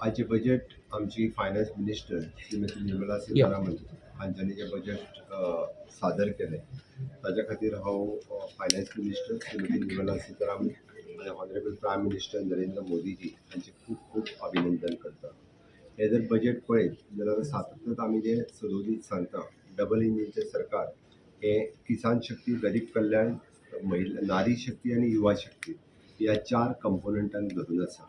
आजचे बजेट आमची finance minister Shrimati Nirmala या सीतारामन हांच्यानी जे बजेट सादर केले ताज्या खातीर हांव फायनान्स मिनिस्टर श्रीमती निर्मला सीतारामन आनी honourable prime minister Narendra Modiji हांचे खूब खूब अभिनंदन करता. हे जर बजेट पळयत जाल्यार सातत्यान आमी जे सदोदीत सांगता डबल इंजिनचें सरकार हे किसान शक्ती, गरीब कल्याण, महिला नारी शक्ती आनी युवा शक्ती ह्या 4 कंपोनंटान धरून आसा.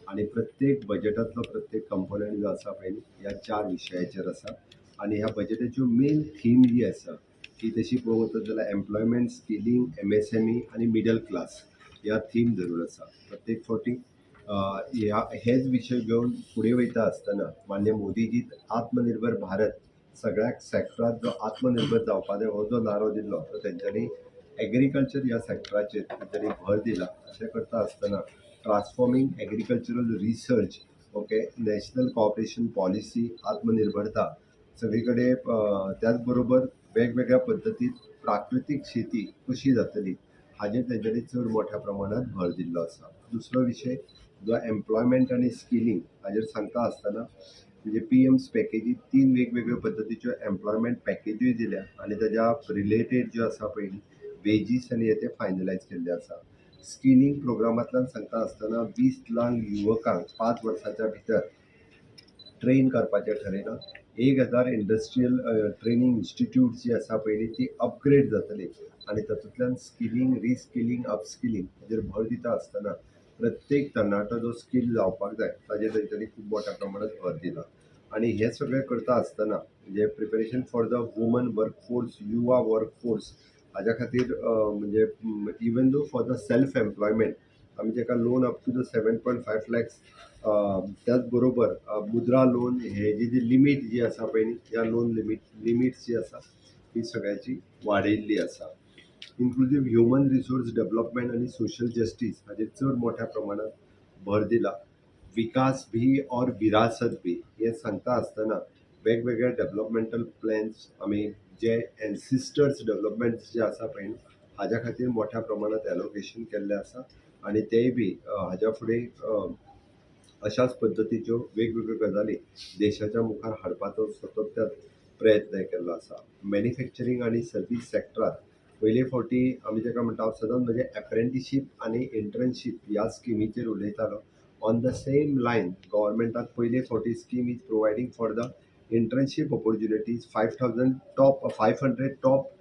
आणि प्रत्येक बजेटांतलो प्रत्येक कंपोनंट जो आसा पळय ह्या 4 विशयाचेर आसा. आणि ह्या बजेटाच्यो मेन थीम जी आसा ती तशी पळोवंक वचत जाल्यार एम्प्लॉयमेंट, स्किलिंग, MSME आनी मिडल क्लास ह्या थीम धरून आसा. प्रत्येक फावटी हेच विशय घेवन फुडें वयता आसतना मान्य मोदीजी आत्मनिर्भर भारत सगळ्याक सॅक्टरात जो आत्मनिर्भर जावपा जाय हो जो नारो दिल्लो तो तेंच्यांनी एग्रीकल्चर ह्या सॅक्टराचेर तेंच्यांनी भर दिला. अशें करता आसतना transforming agricultural research, okay, national cooperation policy, आत्मनिर्भरता सगळी कडेन त्याच बरोबर वेगवेगळ्या पद्दतीत प्राकृतीक शेती कशी जातली हाजेर तेंच्यांनी चड मोठ्या प्रमाणात भर दिल्लो आसा. दुसरो विशय जो एम्प्लॉयमेंट आनी स्किलिंग हाजेर सांगता आसतना म्हणजे PMs पॅकेजीत 3 वेगवेगळ्यो पद्दतीच्यो एम्प्लॉयमेंट पॅकेजूय दिल्या आनी ताज्या रिलेटेड ज्यो आसा पळय वेजीस आनी हे ते फायनलायज केल्ले आसा. स्किलिंग प्रोग्रामांतल्यान सांगता आसतना 20 लाख युवकांक 5 वर्सांच्या भितर ट्रेन करपाचें ठरयलां. 1000 इंडस्ट्रियल ट्रेनिंग इन्स्टिट्यूट्स जी आसा पळय ती अपग्रेड जातली आनी तातूंतल्यान स्किलिंग, रिस्किलिंग, अपस्किलिंग हाजेर भर दिता आसतना प्रत्येक तरणाटो जो स्कील जावपाक जाय ताजेर तेंच्यांनी खूब मोठ्या प्रमाणात भर दिला. आणि हे सगळें करता आसतना म्हणजे preparation for the woman workforce, युवा वर्कफोर्स हाज्या खातीर म्हणजे even though for the self employment आमी जेका loan up to the 7.5 lakhs त्याच बरोबर मुद्रा लोन हे जी लिमीट जी आसा पळय ह्या लोन लिमिट्स जी आसा ही सगळ्याची वाडयल्ली आसा. इन्क्लुजीव ह्युमन रिसोर्स डेव्हलपमेंट आणि सोशल जस्टीस हाजेर चड मोठ्या प्रमाणात भर दिला. विकास भी और विरासत भी हे सांगता आसतना वेगवेगळ्या डेव्हलपमेंटल प्लॅन्स आमी जे एन्सिस्टर्स डेव्हलपमेंट जे आसा पळय हाज्या खातीर मोठ्या प्रमाणात एलोकेशन केल्लें आसा. आणि तेय बी हाज्या फुडें अशाच पद्दतीच्यो वेगवेगळ्यो गजाली देशाच्या मुखार हाडपाचो सतत प्रयत्न केल्लो आसा. मॅन्युफॅक्चरींग आनी सर्वीस सॅक्टरात पयले फावटी आमी जेका म्हणटा हांव सदांच म्हणजे एप्रेंटिसशीप आनी इंटर्नशीप ह्या स्किमीचेर उलयतालो. ऑन द सेम लायन गव्हर्मेंटान पयले फावटी scheme is providing for the internship opportunities 500 top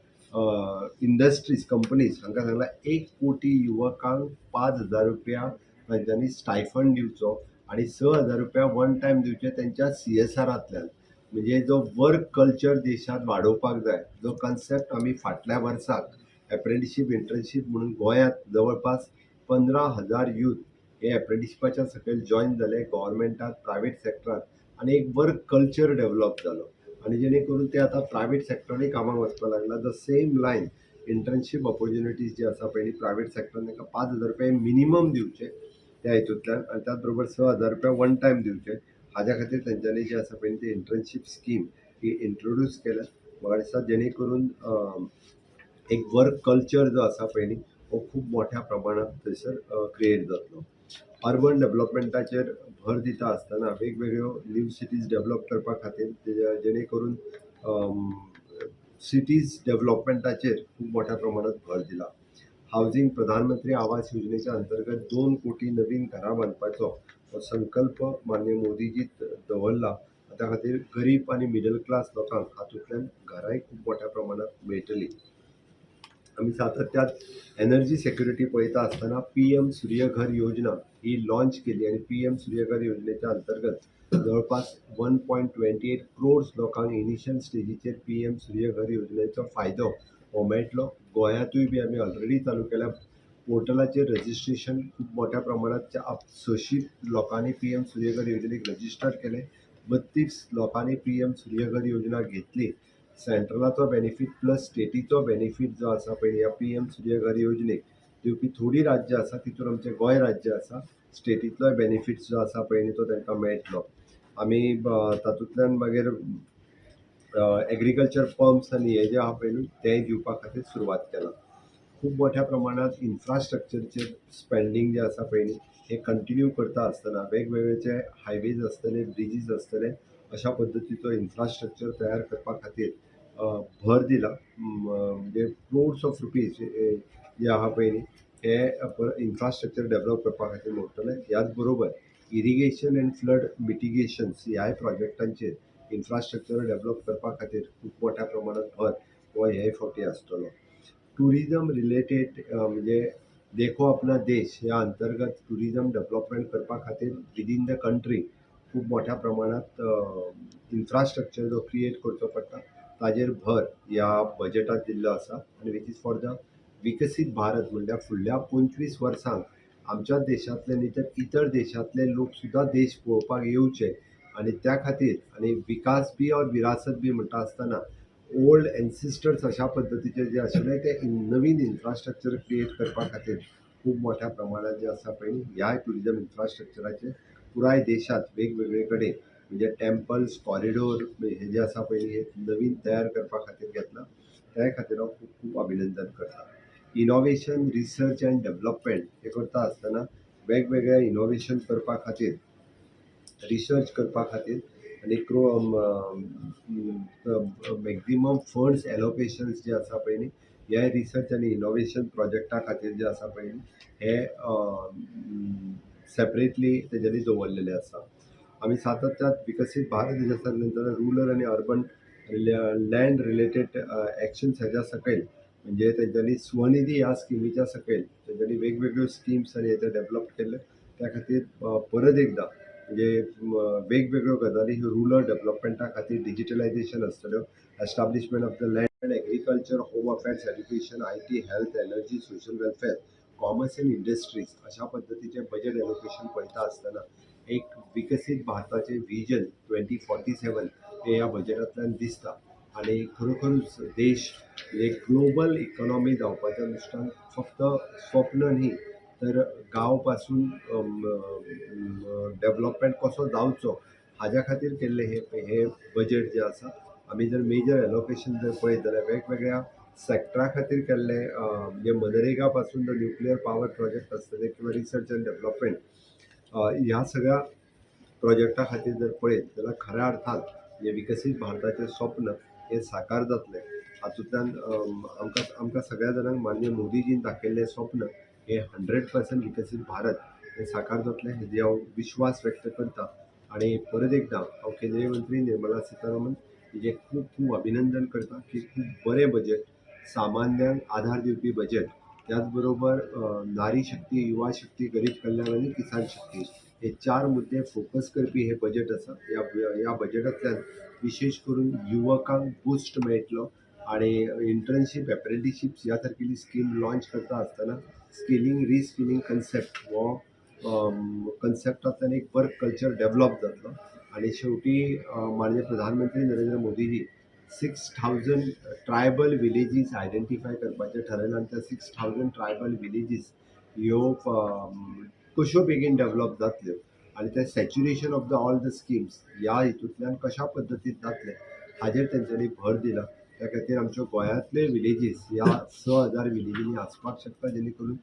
industries companies हांकां सांगला 1 कोटी युवकांक ₹5,000 तांच्यांनी स्टायफंड दिवचो आणि 6,000 रुपया वन टायम दिवचे त्यांच्या CSRांतल्यान. म्हणजे जो वर्क कल्चर देशात वाडोवपाक जाय जो कन्सेप्ट आमी फाटल्या वर्साक एप्रेंटिसशीप इंटर्नशीप म्हणून गोंयांत जवळपास 15,000 यूथ हे एप्रेंटिसशिपाच्या सकयल जॉईन जाले गव्हर्मेंटात, प्रायव्हेट सॅक्टरात आणि एक वर्क कल्चर डेव्हलप जालो आणि जेणे करून ते आता प्रायव्हेट सॅक्टरानूय कामाक वचपाक लागला. The same line internship opportunities जी आसा पळय प्रायव्हेट सॅक्टरान तांकां 5,000 रुपया मिनिमम दिवचे त्या हेतूंतल्यान आणि त्याच बरोबर 6,000 रुपया वन टायम दिवचे. हाज्या खातीर तेंच्यांनी जे आसा पळय ती इंटर्नशीप स्कीम ही इंट्रोड्यूस केल्या. म्हाका दिसता जेणे करून एक वर्क कल्चर जो आसा पळय न्ही हो खूब मोठ्या प्रमाणात थंयसर क्रिएट जातलो. अर्बन डेव्हलपमेंटाचेर भर दिता आसतना वेगवेगळ्यो न्यू सिटीज डेव्हलप करपा खातीर जेणे करून सिटीज डेव्हलपमेंटाचेर खूब मोठ्या प्रमाणात भर दिला. हावजिंग प्रधानमंत्री आवास योजनेच्या अंतर्गत 2 कोटी नवीन घरां बांदपाचो हो संकल्प मान्य मोदीजी दवरला. त्या खातीर गरीब आणि मिडल क्लास लोकांक हातूंतल्यान घरांय खूब मोठ्या प्रमाणात मेळटली. आम्ही सातत्यात एनर्जी सेक्युरिटी पळयता आसतना PM सूर्यघर योजना ही लॉन्च केली आणि PM सूर्यघर योजनेच्या अंतर्गत जवळपास 1.28 क्रोर्स लोकांक इनिशियल स्टेजीचेर PM सूर्यघर योजनेचो फायदो हो मेळटलो. गोंयांतूय बी आमी ऑलरेडी चालू केल्या. पोर्टलाचेर रजिस्ट्रेशन खूब मोठ्या प्रमाणात 600 लोकांनी PM सूर्यघर योजनेक रजिस्टर केले. 32 लोकांनी PM सूर्यघर योजना घेतली. सेंट्रलाचो बेनिफीट प्लस स्टेटीचो बेनिफीट जो आसा पळय ह्या PM सूर्यघर योजनेक दिवपी थोडी राज्य आसा तितून आमचें गोंय राज्य आसा. स्टेटीतलोय बेनिफीट जो आसा पळय तो तांकां मेळटलो. आमी तातूंतल्यान मागीर एग्रीकल्चर पंप्स आनी हे जे आहा पळय न्ही तेय दिवपा खातीर सुरवात केला. खूब मोठ्या प्रमाणात इन्फ्रास्ट्रक्चरचेर स्पेंडींग जे आसा पळय न्ही हे कंटिन्यू करता आसतना वेगवेगळे हायवेज आसतले, ब्रिजीस आसतले, अशा पद्दतीचो इन्फ्रास्ट्रक्चर तयार करपा खातीर भर दिला. म्हणजे क्रोड्स ऑफ रुपीज जे आहा पळय न्ही हे इन्फ्रास्ट्रक्चर डेव्हलप करपा खातीर मोडटले. ह्याच बरोबर इरिगेशन अँड फ्लड मिटिगेशन्स ह्याय प्रोजेक्टांचेर इन्फ्रास्ट्रक्चर डेव्हलप करपा खातीर खूब मोठ्या प्रमाणात भर हो हे फावटी आसतलो. टुरिजम रिलेटेड म्हणजे देखो अपना देश ह्या अंतर्गत टुरिजम डेव्हलपमेंट करपा खातीर विदीन द कंट्री खूब मोठ्या प्रमाणात इन्फ्रास्ट्रक्चर जो क्रिएट करचो पडटा ताजेर भर ह्या बजेटात दिल्लो आसा आनी वीच इज फॉर द विकसीत भारत म्हणल्यार फुडल्या 25 वर्सांक आमच्या देशांतले न्ही तर इतर देशांतले लोक सुद्दां देश पळोवपाक येवचे आनी त्या खातीर आनी विकास बी और विरासत बी म्हणटा आसतना ओल्ड एन्सिस्टर्स अशा पद्दतीचे जे आशिल्ले ते नवीन इन्फ्रास्ट्रक्चर क्रिएट करपा खातीर खूब मोठ्या प्रमाणात जे आसा पळय ह्या टुरिजम इन्फ्रास्ट्रक्चराचे पुराय देशात वेगवेगळे कडेन म्हणजे टेम्पल्स कॉरिडोर हे जे आसा पळय हे नवीन तयार करपा खातीर घेतला. त्या खातीर हांव खूब खूब अभिनंदन करता. इनोव्हेशन रिसर्च अँड डेव्हलपमेंट हे करता आसतना वेगवेगळे इनोव्हेशन करपा खातीर रिसर्च करपा खातीर आनी मॅक्झिमम फंड्स एलोकेशन्स जे आसा पळय न्ही हे रिसर्च आनी इनोव्हेशन प्रोजेक्टा खातीर जे आसा पळय न्ही हे सेपरेटली तेज्यांनी दवरलेले आसा. आमी सातत्यात विकसीत भारत हेच्या सांगतना रुरल आनी अर्बन लँड रिलेटेड एक्शन्स हेच्या सकयल म्हणजे तेंच्यांनी स्वनिधी ह्या स्किमीच्या सकयल तेंच्यांनी वेगवेगळ्यो स्किम्स आनी हेचे डेव्हलप केले. त्या खातीर परत एकदा म्हणजे वेगवेगळ्यो गजाली रुरल डेव्हलपमेंटा खातीर डिजिटलायझेशन आसतल्यो, establishment of the land agriculture, home affairs, education, IT, health, energy, social welfare, commerce and industries अशा पद्दतीचे बजेट एलोकेशन पळयता आसतना एक विकसीत भारताचे व्हिजन 2047 हे ह्या बजेटांतल्यान दिसता आनी खरोखरूच देश एक ग्लोबल इकॉनॉमी जावपाच्या दृश्ट्यान फक्त स्वप्न न्ही तर गांव पासून डेव्हलपमेंट कसो जावचो हाज्या खातीर केल्ले हे बजेट जे आसा. आमी जर मेजर एलोकेशन जर पळयत जाल्यार वेगवेगळ्या सॅक्टरा खातीर केल्ले म्हणजे मनरेगा पासून जर न्युक्लियर पॉवर प्रोजेक्ट आसतले किंवा रिसर्च अँड डेव्हलपमेंट ह्या सगळ्या प्रोजेक्टा खातीर जर पळयत जाल्यार खऱ्या अर्थान म्हणजे विकसीत भारताचें स्वप्न हे साकार जातलें. हातूंतल्यान आमकां सगळ्या जाणांक माननीय मोदीजीन दाखयल्लें स्वप्न हे 100% विकसीत भारत हे साकार जातलें हेजी हांव विश्वास व्यक्त करता. आनी परत एकदां हांव केंद्रीय मंत्री निर्मला सीतारामन हेजें खूब खूब अभिनंदन करता की खूब बरें बजेट, सामान्यांक आधार दिवपी बजेट, त्याच बरोबर नारी शक्ती, युवा शक्ती, गरीब कल्याण आनी किसान शक्ती हे 4 मुद्दे फोकस करपी हे बजेट आसा. ह्या बजेटांतल्यान विशेष करून युवकांक बूस्ट मेळटलो आनी इंटर्नशीप एप्रेंटिसशिप्स ह्या सारकेली स्कीम लॉन्च करता आसतना स्किलिंग रिस्किलिंग कन्सेप्ट हो कन्सेप्टांतल्यान एक वर्क कल्चर डेव्हलप जातलो. आनी शेवटी माननीय प्रधानमंत्री Narendra Modiji 6000 tribal villages identify करपाचें ठरयलां आनी त्या 6000 ट्रायबल विलेजीस ह्यो कश्यो बेगीन डेव्हलप जातल्यो आनी ते saturation of the all the schemes ह्या हितूंतल्यान कशा पद्दतीन जातले हाजेर तेंच्यांनी भर दिला. त्या खातीर आमच्यो गोंयांतले विलेजीस ह्या 6000 विलेजींनी आसपाक शकता जेणे करून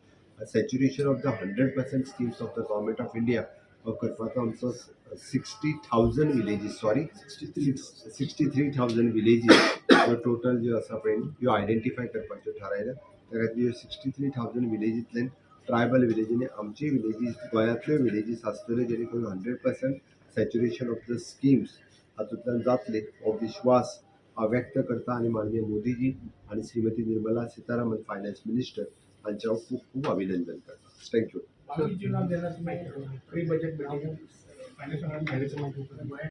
saturation of the 100% schemes of the government of India हो करपाचो आमचो 60,000 विलेजीस 63,000 विलेजीस टोटल ज्यो आसा पळय ह्यो आयडेंटिफाय करपाच्यो थारायल्या. त्या खातीर ह्यो 63,000 विलेजींतल्यान ट्रायबल विलेजींनी आमची विलेजीस गोंयांतल्यो विलेजीस आसतल्यो जेणे करून 100% सॅच्युरेशन ऑफ द स्किम्स हातूंतल्यान जातले हो विश्वास हांव व्यक्त करता आनी माननीय मोदीजी आनी श्रीमती निर्मला सीतारामन फायनान्स मिनिस्टर हांचे हांव खूब खूब अभिनंदन करता. Thank you. Pre budget meeting financial